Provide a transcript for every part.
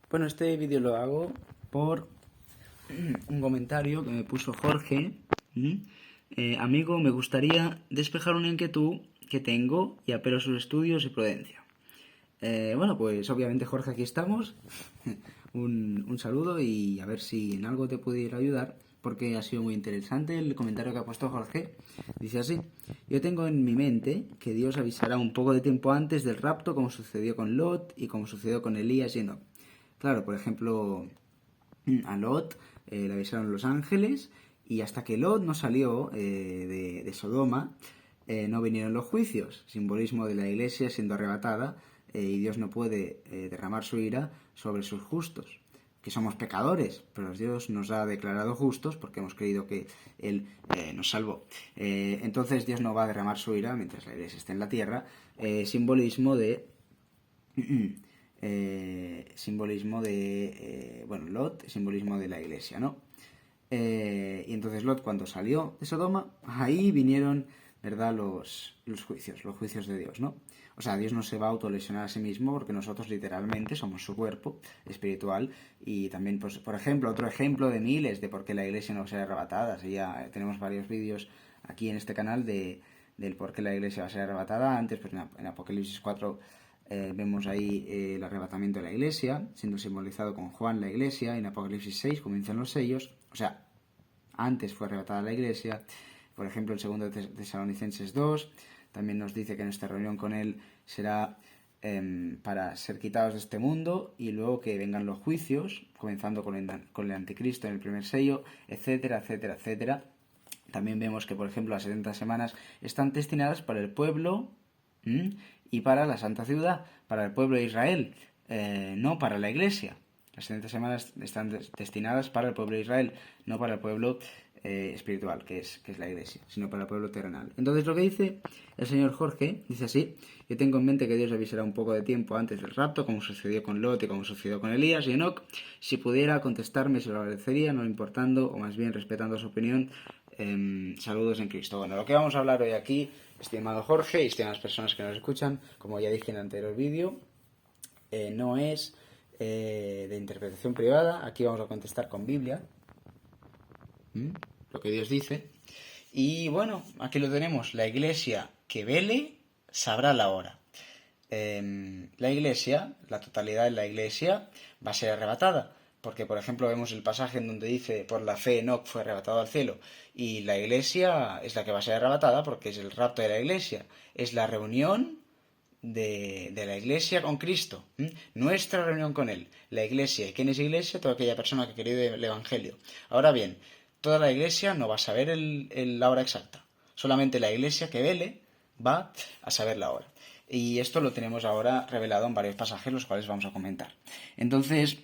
Bueno, este vídeo lo hago por un comentario que me puso Jorge. Amigo, me gustaría despejar una inquietud que tengo y apelo a sus estudios y prudencia. Bueno, pues obviamente Jorge, aquí estamos. Un saludo y a ver si en algo te pudiera ayudar, porque ha sido muy interesante el comentario que ha puesto Jorge. Dice así: yo tengo en mi mente que Dios avisará un poco de tiempo antes del rapto, como sucedió con Lot y como sucedió con Elías y Enoch. Claro, por ejemplo, a Lot le avisaron los ángeles y hasta que Lot no salió de Sodoma, no vinieron los juicios, simbolismo de la iglesia siendo arrebatada, y Dios no puede derramar su ira sobre sus justos, que somos pecadores, pero Dios nos ha declarado justos porque hemos creído que Él nos salvó. Entonces Dios no va a derramar su ira mientras la iglesia esté en la tierra, simbolismo de Lot, simbolismo de la iglesia, ¿no? Y entonces Lot, cuando salió de Sodoma, ahí vinieron, ¿verdad?, los juicios de Dios, ¿no? O sea, Dios no se va a autolesionar a sí mismo porque nosotros literalmente somos su cuerpo espiritual. Y también, pues, por ejemplo, otro ejemplo de miles de por qué la iglesia no va a ser arrebatada. Así ya tenemos varios vídeos aquí en este canal del por qué la iglesia va a ser arrebatada. Antes, pues en Apocalipsis 4 vemos ahí el arrebatamiento de la iglesia, siendo simbolizado con Juan la iglesia. En Apocalipsis 6 comienzan los sellos. O sea, antes fue arrebatada la iglesia. Por ejemplo, en 2 Tesalonicenses 2 también nos dice que nuestra reunión con Él será para ser quitados de este mundo y luego que vengan los juicios, comenzando con el anticristo en el primer sello, etcétera, etcétera, etcétera. También vemos que, por ejemplo, las 70 semanas están destinadas para el pueblo y para la Santa Ciudad, para el pueblo de Israel, no para la Iglesia. Las 70 semanas están destinadas para el pueblo de Israel, no para el pueblo espiritual, que es la Iglesia, sino para el pueblo terrenal. Entonces lo que dice el señor Jorge, dice así: yo tengo en mente que Dios avisará un poco de tiempo antes del rapto, como sucedió con Lot y como sucedió con Elías y Enoch. Si pudiera contestarme, se lo agradecería, no importando, o más bien respetando su opinión. Saludos en Cristo. Bueno, lo que vamos a hablar hoy aquí, estimado Jorge y estimadas personas que nos escuchan, como ya dije en el anterior vídeo, no es de interpretación privada. Aquí vamos a contestar con Biblia, lo que Dios dice. Y bueno, aquí lo tenemos: la iglesia que vele sabrá la hora. La iglesia, la totalidad de la iglesia, va a ser arrebatada. Porque, por ejemplo, vemos el pasaje en donde dice: por la fe Enoch fue arrebatado al cielo. Y la iglesia es la que va a ser arrebatada porque es el rapto de la iglesia. Es la reunión de la iglesia con Cristo. Nuestra reunión con Él. La iglesia. ¿Y quién es iglesia? Toda aquella persona que cree el Evangelio. Ahora bien, toda la iglesia no va a saber la hora exacta. Solamente la iglesia que vele va a saber la hora. Y esto lo tenemos ahora revelado en varios pasajes, los cuales vamos a comentar. Entonces,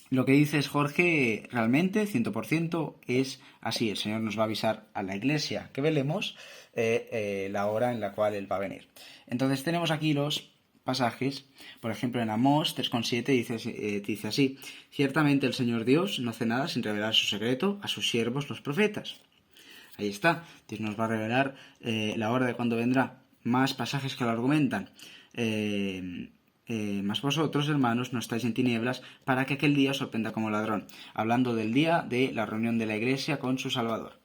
lo que dices, Jorge, realmente, 100%, es así. El Señor nos va a avisar a la iglesia que velemos la hora en la cual Él va a venir. Entonces tenemos aquí los pasajes. Por ejemplo, en Amós 3,7 dice así: ciertamente el Señor Dios no hace nada sin revelar su secreto a sus siervos los profetas. Ahí está. Dios nos va a revelar la hora de cuando vendrá. Más pasajes que lo argumentan. Mas vosotros, hermanos, no estáis en tinieblas, para que aquel día os sorprenda como ladrón. Hablando del día de la reunión de la iglesia con su Salvador.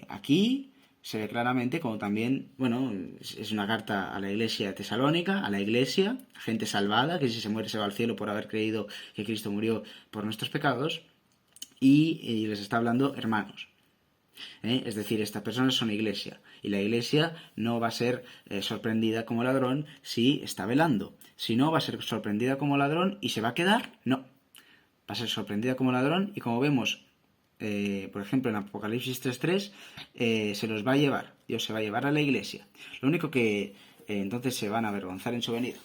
Aquí se ve claramente como también, bueno, es una carta a la iglesia tesalónica, a la iglesia, gente salvada, que si se muere se va al cielo por haber creído que Cristo murió por nuestros pecados, y les está hablando hermanos. Es decir, estas personas son iglesia, y la iglesia no va a ser sorprendida como ladrón si está velando. Si no, va a ser sorprendida como ladrón y se va a quedar. No, va a ser sorprendida como ladrón, y como vemos, por ejemplo, en Apocalipsis 3.3, se los va a llevar. Dios se va a llevar a la iglesia. Lo único que entonces se van a avergonzar en su venida.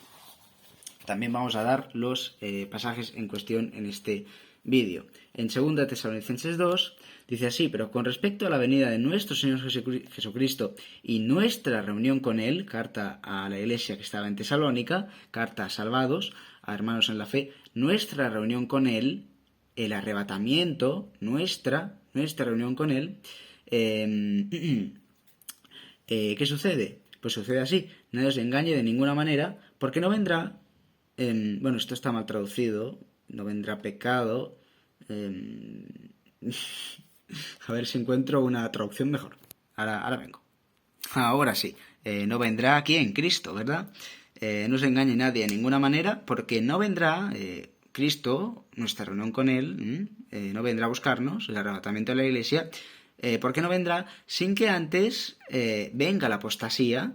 También vamos a dar los pasajes en cuestión en este vídeo. En 2 Tesalonicenses 2 dice así: pero con respecto a la venida de nuestro Señor Jesucristo y nuestra reunión con Él, carta a la iglesia que estaba en Tesalónica, carta a salvados, a hermanos en la fe, nuestra reunión con Él, el arrebatamiento, nuestra reunión con Él, ¿qué sucede? Pues sucede así: nadie os engañe de ninguna manera, porque no vendrá. Bueno, esto está mal traducido, no vendrá pecado. A ver si encuentro una traducción mejor. Ahora vengo. Ahora sí. No vendrá ¿quién? Cristo, ¿verdad? No se engañe nadie de ninguna manera, porque no vendrá Cristo, nuestra reunión con Él, no vendrá a buscarnos, el arrebatamiento de la iglesia, porque no vendrá sin que antes venga la apostasía,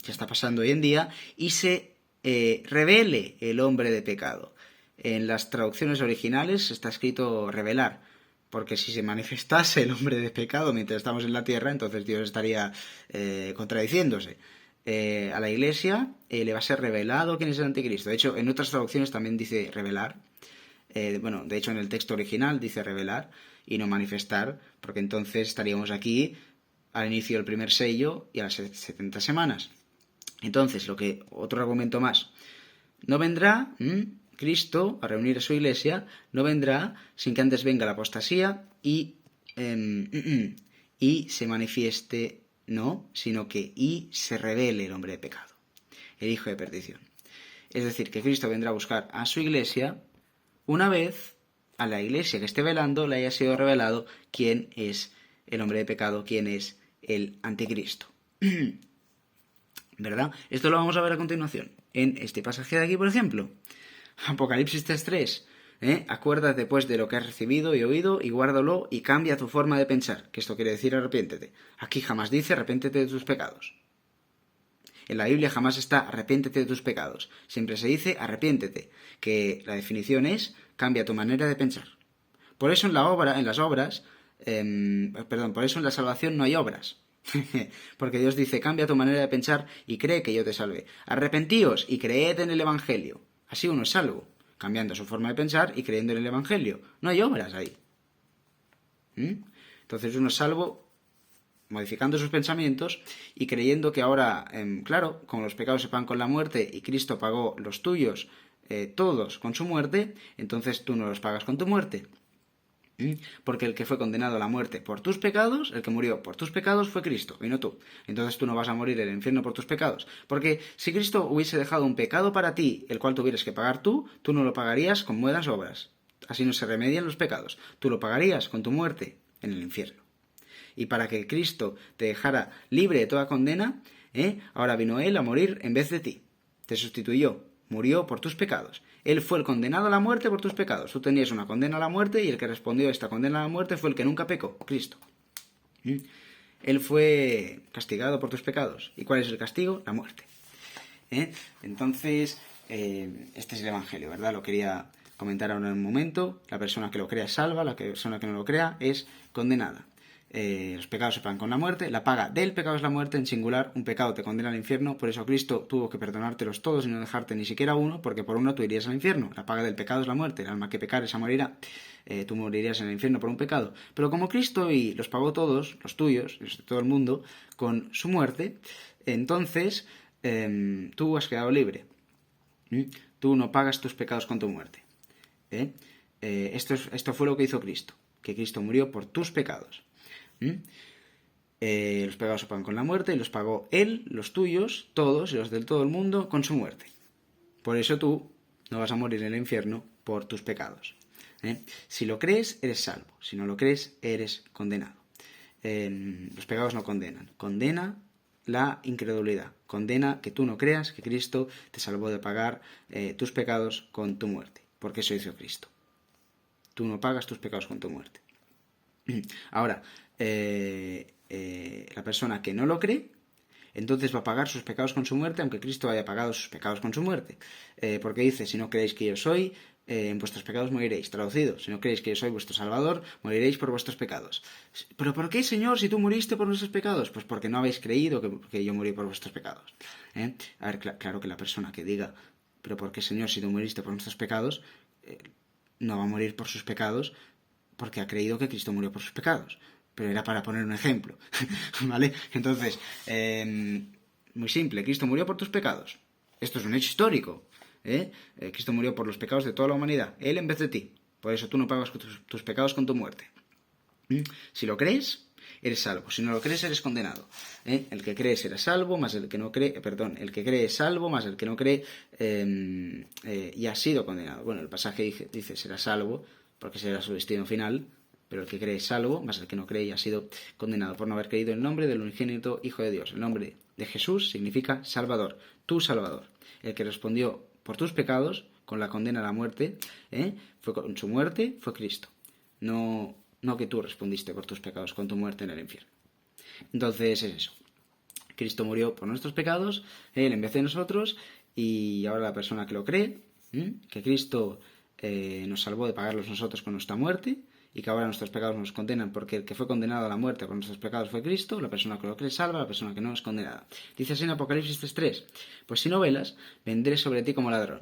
ya está pasando hoy en día, y se revele el hombre de pecado. En las traducciones originales está escrito revelar, porque si se manifestase el hombre de pecado mientras estamos en la tierra, entonces Dios estaría contradiciéndose. A la iglesia le va a ser revelado quién es el anticristo. De hecho, en otras traducciones también dice revelar. De hecho, en el texto original dice revelar y no manifestar, porque entonces estaríamos aquí al inicio del primer sello y a las 70 semanas. Entonces, otro argumento más. No vendrá Cristo a reunir a su iglesia, no vendrá sin que antes venga la apostasía y se manifieste, no, sino que se revele el hombre de pecado, el hijo de perdición. Es decir, que Cristo vendrá a buscar a su iglesia una vez a la iglesia que esté velando le haya sido revelado quién es el hombre de pecado, quién es el anticristo. ¿Verdad? Esto lo vamos a ver a continuación. En este pasaje de aquí, por ejemplo, Apocalipsis 3:3. Acuérdate pues de lo que has recibido y oído y guárdalo y cambia tu forma de pensar, que esto quiere decir arrepiéntete. Aquí jamás dice arrepiéntete de tus pecados. En la Biblia jamás está arrepiéntete de tus pecados. Siempre se dice arrepiéntete, que la definición es cambia tu manera de pensar. Por eso por eso en la salvación no hay obras. Porque Dios dice cambia tu manera de pensar y cree que yo te salvé. Arrepentíos y creed en el Evangelio. Así uno es salvo, cambiando su forma de pensar y creyendo en el Evangelio. No hay obras ahí. Entonces uno es salvo modificando sus pensamientos y creyendo que ahora, claro, como los pecados se pagan con la muerte y Cristo pagó los tuyos todos con su muerte, entonces tú no los pagas con tu muerte. Porque el que fue condenado a la muerte por tus pecados, el que murió por tus pecados fue Cristo y no tú. Entonces tú no vas a morir en el infierno por tus pecados. Porque si Cristo hubiese dejado un pecado para ti, el cual tuvieras que pagar tú no lo pagarías con buenas obras. Así no se remedian los pecados. Tú lo pagarías con tu muerte en el infierno. Y para que Cristo te dejara libre de toda condena, ahora vino Él a morir en vez de ti. Te sustituyó, murió por tus pecados. Él fue el condenado a la muerte por tus pecados. Tú tenías una condena a la muerte y el que respondió a esta condena a la muerte fue el que nunca pecó, Cristo. Él fue castigado por tus pecados. ¿Y cuál es el castigo? La muerte. Entonces, este es el Evangelio, ¿verdad? Lo quería comentar ahora en un momento. La persona que lo crea es salva, la persona que no lo crea es condenada. Los pecados se pagan con la muerte, la paga del pecado es la muerte, en singular, un pecado te condena al infierno, por eso Cristo tuvo que perdonártelos todos y no dejarte ni siquiera uno, porque por uno tú irías al infierno. La paga del pecado es la muerte, el alma que pecare esa morirá. Tú morirías en el infierno por un pecado. Pero como Cristo y los pagó todos, los tuyos, los de todo el mundo, con su muerte, entonces tú has quedado libre. Tú no pagas tus pecados con tu muerte. Esto fue lo que hizo Cristo, que Cristo murió por tus pecados. Los pecados se pagan con la muerte y los pagó Él, los tuyos, todos y los del todo el mundo con su muerte. Por eso tú no vas a morir en el infierno por tus pecados. Si lo crees, eres salvo. Si no lo crees, eres condenado. Los pecados no condenan. Condena la incredulidad. Condena que tú no creas que Cristo te salvó de pagar tus pecados con tu muerte. Porque eso hizo Cristo. Tú no pagas tus pecados con tu muerte. Ahora, la persona que no lo cree, entonces va a pagar sus pecados con su muerte, aunque Cristo haya pagado sus pecados con su muerte. Porque dice, si no creéis que yo soy, en vuestros pecados moriréis. Traducido, si no creéis que yo soy vuestro Salvador, moriréis por vuestros pecados. ¿Pero por qué, Señor, si tú muriste por nuestros pecados? Pues porque no habéis creído que yo morí por vuestros pecados. A ver, claro que la persona que diga, pero ¿por qué, Señor, si tú muriste por nuestros pecados? No va a morir por sus pecados porque ha creído que Cristo murió por sus pecados. Pero era para poner un ejemplo, ¿vale? Entonces, muy simple, Cristo murió por tus pecados. Esto es un hecho histórico, Cristo murió por los pecados de toda la humanidad, Él en vez de ti. Por eso tú no pagas tus pecados con tu muerte. Si lo crees, eres salvo. Si no lo crees, eres condenado. El que cree será salvo, más el que no cree, el que cree es salvo, más el que no cree ya ha sido condenado. Bueno, el pasaje dice será salvo, porque será su destino final, pero el que cree es salvo, más el que no cree ya ha sido condenado por no haber creído en el nombre del unigénito Hijo de Dios. El nombre de Jesús significa Salvador, tu Salvador. El que respondió por tus pecados con la condena a la muerte, fue con su muerte, fue Cristo. No que tú respondiste por tus pecados con tu muerte en el infierno. Entonces es eso. Cristo murió por nuestros pecados, Él en vez de nosotros, y ahora la persona que lo cree, que Cristo nos salvó de pagarlos nosotros con nuestra muerte, y que ahora nuestros pecados nos condenan, porque el que fue condenado a la muerte por nuestros pecados fue Cristo, la persona que lo cree salva, la persona que no es condenada. Dice así en Apocalipsis 3:3, pues si no velas, vendré sobre ti como ladrón.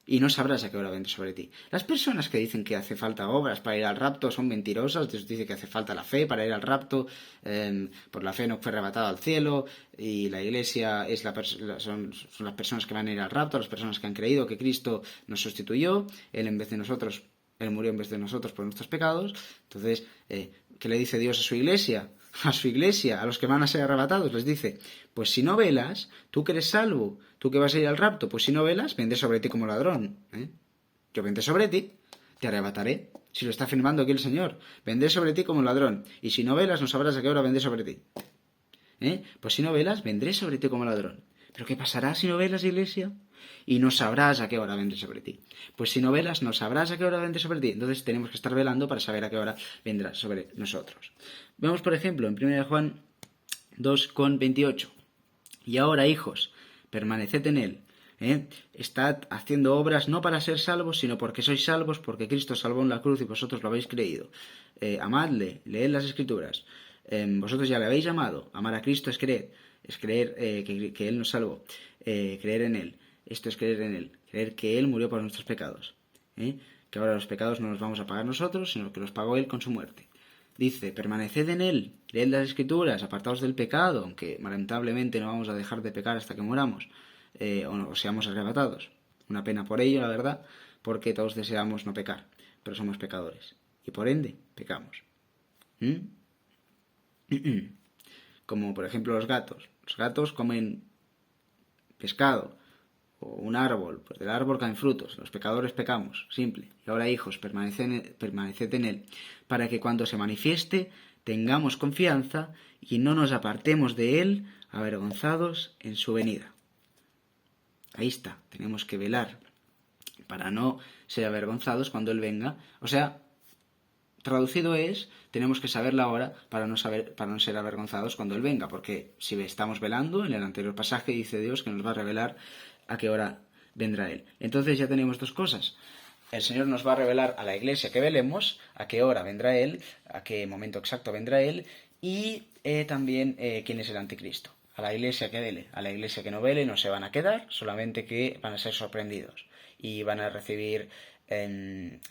Y no sabrás a qué hora vendré sobre ti. Las personas que dicen que hace falta obras para ir al rapto son mentirosas. Dios dice que hace falta la fe para ir al rapto. Por la fe no fue arrebatado al cielo. Y la iglesia es son las personas que van a ir al rapto, las personas que han creído que Cristo nos sustituyó. Él en vez de nosotros, Él murió en vez de nosotros por nuestros pecados. Entonces, ¿qué le dice Dios a su iglesia? A su iglesia, a los que van a ser arrebatados, les dice, pues si no velas, tú que eres salvo, tú que vas a ir al rapto, pues si no velas, vendré sobre ti como ladrón. Yo vendré sobre ti, te arrebataré. Si lo está afirmando aquí el Señor, vendré sobre ti como ladrón. Y si no velas, no sabrás a qué hora vendré sobre ti. Pues si no velas, vendré sobre ti como ladrón. ¿Pero qué pasará si no velas, iglesia? Y no sabrás a qué hora vendré sobre ti. Pues si no velas, no sabrás a qué hora vendré sobre ti. Entonces tenemos que estar velando para saber a qué hora vendrá sobre nosotros. Vemos, por ejemplo, en 1 Juan 2:28. Y ahora, hijos, permaneced en él. Estad haciendo obras no para ser salvos, sino porque sois salvos, porque Cristo salvó en la cruz y vosotros lo habéis creído. Amadle, leed las Escrituras. Vosotros ya le habéis amado. Amar a Cristo es creer que Él nos salvó. Creer en Él. Esto es creer en Él. Creer que Él murió por nuestros pecados. Que ahora los pecados no los vamos a pagar nosotros, sino que los pagó Él con su muerte. Dice, permaneced en Él, leed las Escrituras, apartaos del pecado, aunque lamentablemente no vamos a dejar de pecar hasta que muramos, o seamos arrebatados. Una pena por ello, la verdad, porque todos deseamos no pecar, pero somos pecadores. Y por ende, pecamos. Como por ejemplo los gatos. Los gatos comen pescado o un árbol, pues del árbol caen frutos. Los pecadores pecamos, simple. Y ahora, hijos, permaneced en Él, para que cuando se manifieste tengamos confianza y no nos apartemos de Él avergonzados en su venida. Ahí está, tenemos que velar para no ser avergonzados cuando Él venga. O sea, traducido es, tenemos que saber la hora para no ser avergonzados cuando Él venga, porque si estamos velando, en el anterior pasaje dice Dios que nos va a revelar a qué hora vendrá Él. Entonces ya tenemos dos cosas. El Señor nos va a revelar a la iglesia que velemos a qué hora vendrá Él, a qué momento exacto vendrá Él, y también quién es el anticristo. A la iglesia que vele, a la iglesia que no vele no se van a quedar, solamente que van a ser sorprendidos y van a recibir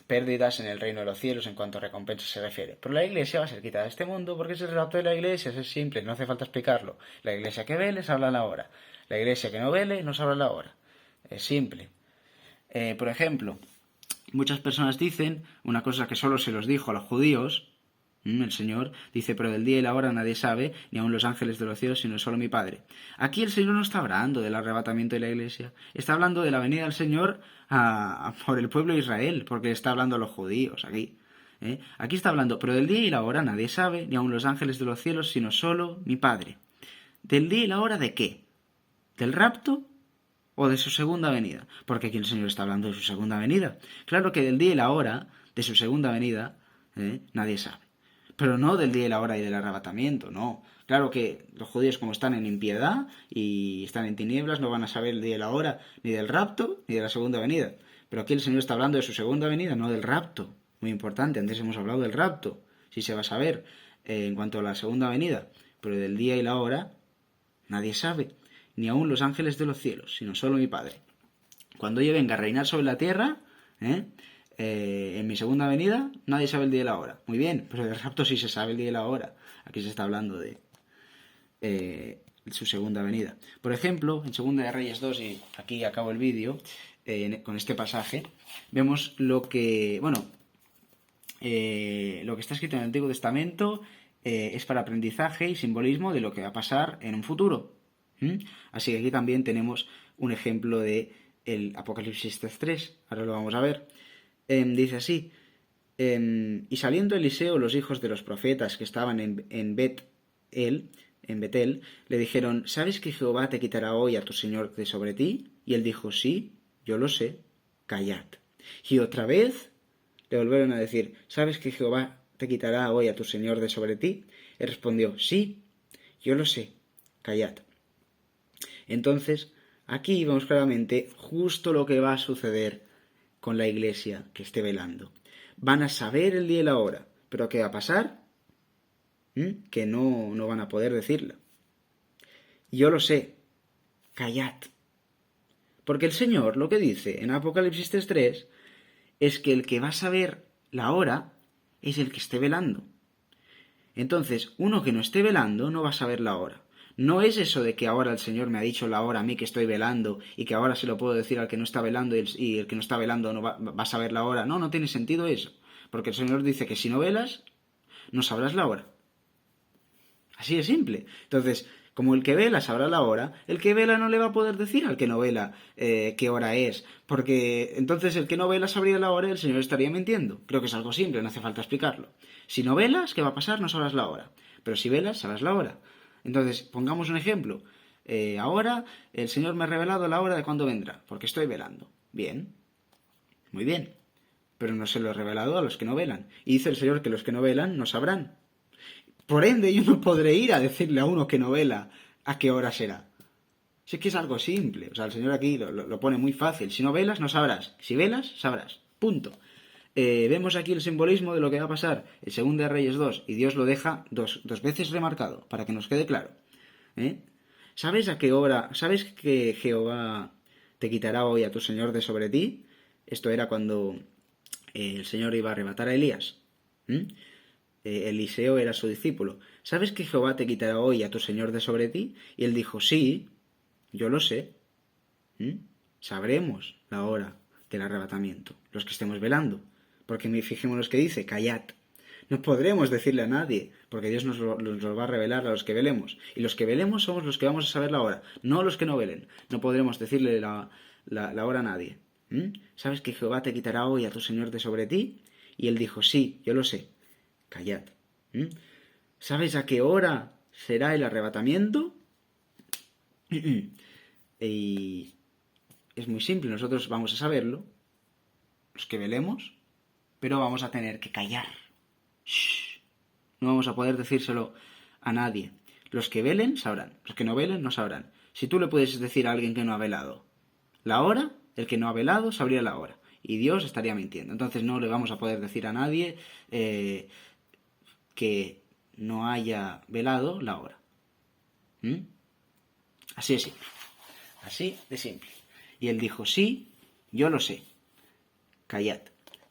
pérdidas en el reino de los cielos en cuanto a recompensa se refiere. Pero la iglesia va a ser quitada de este mundo porque es el rapto de la iglesia, es simple, no hace falta explicarlo. La iglesia que vele sabrá la hora, la iglesia que no vele no sabrá la hora. Es simple. Por ejemplo, muchas personas dicen una cosa que solo se los dijo a los judíos. El Señor dice, pero del día y la hora nadie sabe, ni aun los ángeles de los cielos, sino solo mi Padre. Aquí el Señor no está hablando del arrebatamiento de la iglesia, está hablando de la venida del Señor por el pueblo de Israel, porque está hablando a los judíos aquí. Aquí está hablando, pero del día y la hora nadie sabe, ni aun los ángeles de los cielos, sino solo mi Padre. ¿Del día y la hora de qué? ¿Del rapto o de su segunda venida? Porque aquí el Señor está hablando de su segunda venida. Claro que del día y la hora de su segunda venida nadie sabe. Pero no del día y la hora y del arrebatamiento, no. Claro que los judíos, como están en impiedad y están en tinieblas, no van a saber el día y la hora ni del rapto ni de la segunda venida. Pero aquí el Señor está hablando de su segunda venida, no del rapto. Muy importante, antes hemos hablado del rapto. Sí se va a saber en cuanto a la segunda venida. Pero del día y la hora nadie sabe, ni aun los ángeles de los cielos, sino solo mi Padre. Cuando yo venga a reinar sobre la tierra, en mi segunda venida, nadie sabe el día y la hora. Muy bien, pero del rapto sí se sabe el día y la hora. Aquí se está hablando de su segunda venida. Por ejemplo, en 2 de Reyes 2, y aquí acabo el vídeo, con este pasaje, vemos lo que, lo que está escrito en el Antiguo Testamento es para aprendizaje y simbolismo de lo que va a pasar en un futuro. Así que aquí también tenemos un ejemplo de el Apocalipsis 3. Ahora lo vamos a ver. Dice así: y saliendo Eliseo, los hijos de los profetas que estaban en Betel, le dijeron: ¿sabes que Jehová te quitará hoy a tu señor de sobre ti? Y él dijo: sí, yo lo sé, callad. Y otra vez le volvieron a decir: ¿sabes que Jehová te quitará hoy a tu señor de sobre ti? Él respondió: sí, yo lo sé, callad. Entonces, aquí vemos claramente justo lo que va a suceder con la iglesia que esté velando. Van a saber el día y la hora, pero ¿qué va a pasar? Que no van a poder decirla. Yo lo sé, callad. Porque el Señor lo que dice en Apocalipsis 3 es que el que va a saber la hora es el que esté velando. Entonces, uno que no esté velando no va a saber la hora. No es eso de que ahora el Señor me ha dicho la hora a mí que estoy velando y que ahora se lo puedo decir al que no está velando y el que no está velando no va a saber la hora. No tiene sentido eso. Porque el Señor dice que si no velas, no sabrás la hora. Así de simple. Entonces, como el que vela sabrá la hora, el que vela no le va a poder decir al que no vela qué hora es, porque entonces el que no vela sabría la hora y el Señor estaría mintiendo. Creo que es algo simple, no hace falta explicarlo. Si no velas, ¿qué va a pasar? No sabrás la hora. Pero si velas, sabrás la hora. Entonces, pongamos un ejemplo. Ahora el Señor me ha revelado la hora de cuándo vendrá, porque estoy velando. Bien, muy bien. Pero no se lo he revelado a los que no velan. Y dice el Señor que los que no velan no sabrán. Por ende, yo no podré ir a decirle a uno que no vela a qué hora será. Si es que es algo simple. O sea, el Señor aquí lo pone muy fácil. Si no velas, no sabrás. Si velas, sabrás. Punto. Vemos aquí el simbolismo de lo que va a pasar en 2 de Reyes 2. Y Dios lo deja dos veces remarcado, para que nos quede claro. ¿Sabes a qué hora? ¿Sabes que Jehová te quitará hoy a tu Señor de sobre ti? Esto era cuando el Señor iba a arrebatar a Elías. Eliseo era su discípulo. ¿Sabes que Jehová te quitará hoy a tu Señor de sobre ti? Y él dijo: sí, yo lo sé. Sabremos la hora del arrebatamiento, los que estemos velando. Porque fijémonos que dice: callad. No podremos decirle a nadie, porque Dios nos lo va a revelar a los que velemos. Y los que velemos somos los que vamos a saber la hora, no los que no velen. No podremos decirle la hora a nadie. ¿Sabes que Jehová te quitará hoy a tu Señor de sobre ti? Y él dijo: sí, yo lo sé. Callad. ¿Sabes a qué hora será el arrebatamiento? Y es muy simple, nosotros vamos a saberlo, los que velemos, pero vamos a tener que callar. No vamos a poder decírselo a nadie. Los que velen sabrán, los que no velen no sabrán. Si tú le puedes decir a alguien que no ha velado la hora, el que no ha velado sabría la hora. Y Dios estaría mintiendo. Entonces no le vamos a poder decir a nadie que no haya velado la hora. Así de simple. Así de simple. Y él dijo: sí, yo lo sé. Callad.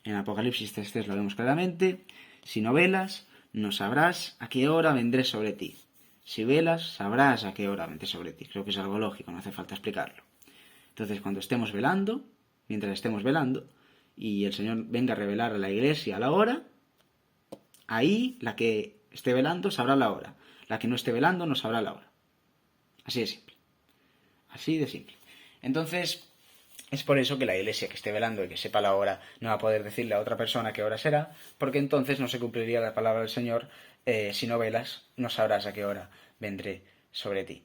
En Apocalipsis 3.3 lo vemos claramente. Si no velas, no sabrás a qué hora vendré sobre ti. Si velas, sabrás a qué hora vendré sobre ti. Creo que es algo lógico, no hace falta explicarlo. Entonces, cuando estemos velando, mientras estemos velando, y el Señor venga a revelar a la iglesia la hora, ahí la que esté velando sabrá la hora. La que no esté velando no sabrá la hora. Así de simple. Así de simple. Entonces, es por eso que la iglesia que esté velando y que sepa la hora no va a poder decirle a otra persona qué hora será, porque entonces no se cumpliría la palabra del Señor: si no velas, no sabrás a qué hora vendré sobre ti.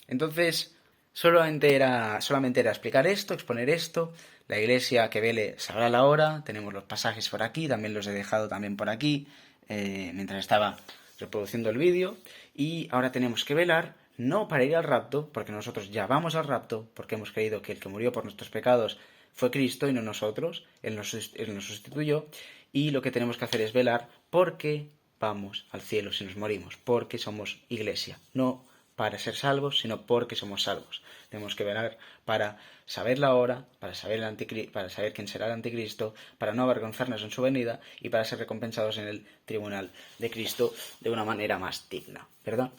Entonces, solamente era explicar esto, exponer esto. La iglesia que vele sabrá la hora. Tenemos los pasajes por aquí, también los he dejado también por aquí, mientras estaba reproduciendo el vídeo. Y ahora tenemos que velar, no para ir al rapto, porque nosotros ya vamos al rapto, porque hemos creído que el que murió por nuestros pecados fue Cristo y no nosotros. Él nos sustituyó. Y lo que tenemos que hacer es velar porque vamos al cielo si nos morimos, porque somos iglesia, no para ser salvos, sino porque somos salvos. Tenemos que velar para saber la hora, para saber quién será el anticristo, para no avergonzarnos en su venida y para ser recompensados en el tribunal de Cristo de una manera más digna, ¿verdad?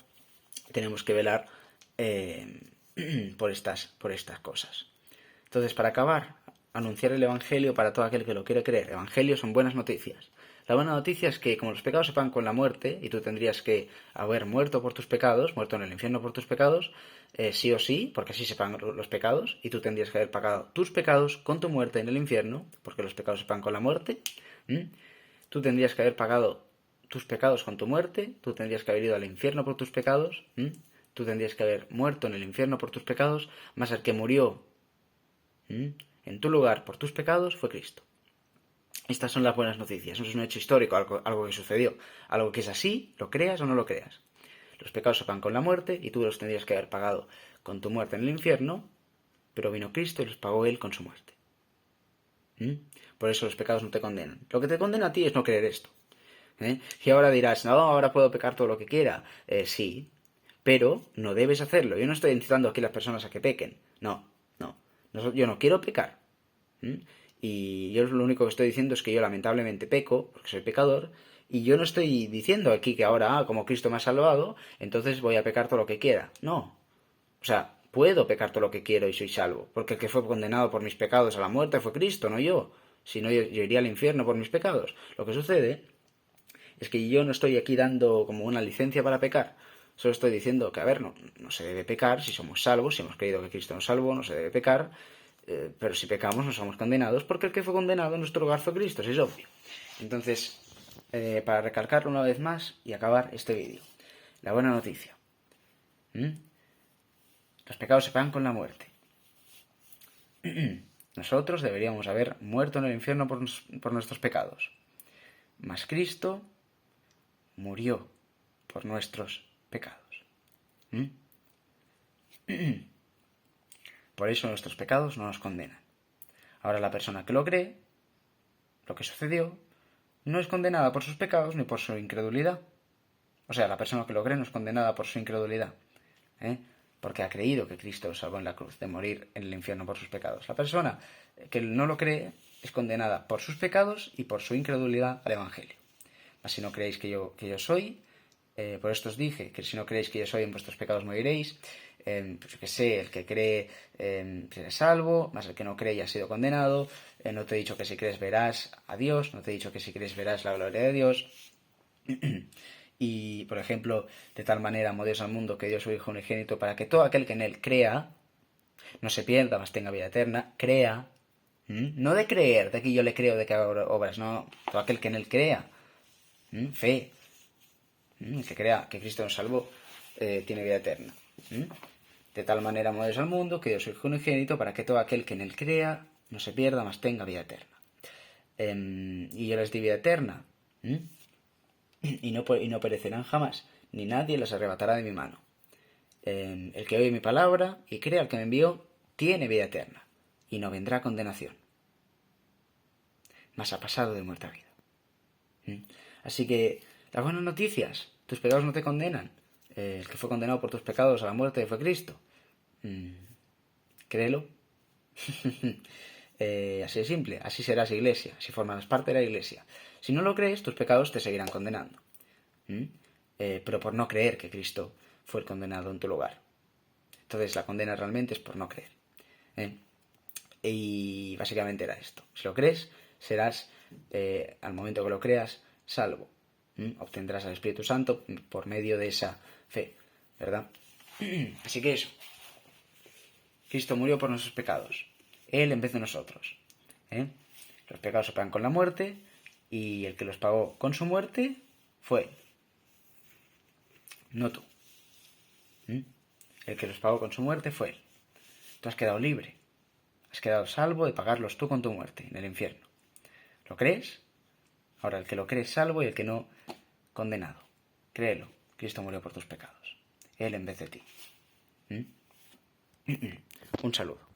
Tenemos que velar por estas cosas. Entonces, para acabar, anunciar el Evangelio para todo aquel que lo quiere creer. Evangelio son buenas noticias. La buena noticia es que como los pecados se pagan con la muerte, y tú tendrías que haber muerto por tus pecados, muerto en el infierno por tus pecados, sí o sí, porque así se pagan los pecados, y tú tendrías que haber pagado tus pecados con tu muerte en el infierno, porque los pecados se pagan con la muerte. Tú tendrías que haber pagado tus pecados con tu muerte, tú tendrías que haber ido al infierno por tus pecados, tú tendrías que haber muerto en el infierno por tus pecados, más el que murió en tu lugar por tus pecados fue Cristo. Estas son las buenas noticias. Eso es un hecho histórico, algo que sucedió. Algo que es así, lo creas o no lo creas. Los pecados se pagan con la muerte y tú los tendrías que haber pagado con tu muerte en el infierno, pero vino Cristo y los pagó Él con su muerte. Por eso los pecados no te condenan. Lo que te condena a ti es no creer esto. Y ahora dirás, no, ahora puedo pecar todo lo que quiera. Sí, pero no debes hacerlo. Yo no estoy incitando aquí a las personas a que pequen. No. Yo no quiero pecar. Y yo lo único que estoy diciendo es que yo lamentablemente peco, porque soy pecador, y yo no estoy diciendo aquí que ahora, como Cristo me ha salvado, entonces voy a pecar todo lo que quiera. No. O sea, puedo pecar todo lo que quiero y soy salvo, porque el que fue condenado por mis pecados a la muerte fue Cristo, no yo. Si no, yo iría al infierno por mis pecados. Lo que sucede es que yo no estoy aquí dando como una licencia para pecar. Solo estoy diciendo que, a ver, no se debe pecar si somos salvos, si hemos creído que Cristo nos salvó, no se debe pecar. Pero si pecamos no somos condenados, porque el que fue condenado en nuestro lugar fue Cristo, eso es obvio. Entonces, para recalcarlo una vez más y acabar este vídeo, la buena noticia. Los pecados se pagan con la muerte. Nosotros deberíamos haber muerto en el infierno por nuestros pecados. Mas Cristo murió por nuestros pecados. Por eso nuestros pecados no nos condenan. Ahora la persona que lo cree, lo que sucedió, no es condenada por sus pecados ni por su incredulidad. O sea, la persona que lo cree no es condenada por su incredulidad, porque ha creído que Cristo salvó en la cruz de morir en el infierno por sus pecados. La persona que no lo cree es condenada por sus pecados y por su incredulidad al Evangelio. Mas si no creéis que yo soy, por esto os dije que si no creéis que yo soy, en vuestros pecados moriréis. Pues que sé, el que cree será salvo, más el que no cree ya ha sido condenado. No te he dicho que si crees verás a Dios, no te he dicho que si crees verás la gloria de Dios. Y, por ejemplo, de tal manera amó Dios al mundo que dio su Hijo unigénito para que todo aquel que en él crea no se pierda, mas tenga vida eterna. Crea, no de creer, de que yo le creo, de que haga obras, no, todo aquel que en él crea. Fe. El que crea que Cristo nos salvó tiene vida eterna. De tal manera amó Dios al mundo que dio su Hijo unigénito para que todo aquel que en él crea no se pierda, mas tenga vida eterna. Y yo les di vida eterna. Y no perecerán jamás, ni nadie las arrebatará de mi mano. El que oye mi palabra y crea al que me envió, tiene vida eterna, y no vendrá condenación, mas ha pasado de muerte a vida. Así que, las buenas noticias, tus pecados no te condenan. El que fue condenado por tus pecados a la muerte fue Cristo. Créelo. Así de simple, así serás iglesia, si formas parte de la iglesia. Si no lo crees, tus pecados te seguirán condenando. Pero por no creer que Cristo fue el condenado en tu lugar. Entonces la condena realmente es por no creer. Y básicamente era esto. Si lo crees, serás, al momento que lo creas, salvo. Obtendrás al Espíritu Santo por medio de esa fe, ¿verdad? Así que eso. Cristo murió por nuestros pecados. Él en vez de nosotros. Los pecados se pagan con la muerte y el que los pagó con su muerte fue Él. No tú. El que los pagó con su muerte fue Él. Tú has quedado libre. Has quedado salvo de pagarlos tú con tu muerte en el infierno. ¿Lo crees? Ahora el que lo cree es salvo y el que no, condenado. Créelo. Cristo murió por tus pecados. Él en vez de ti. Un saludo.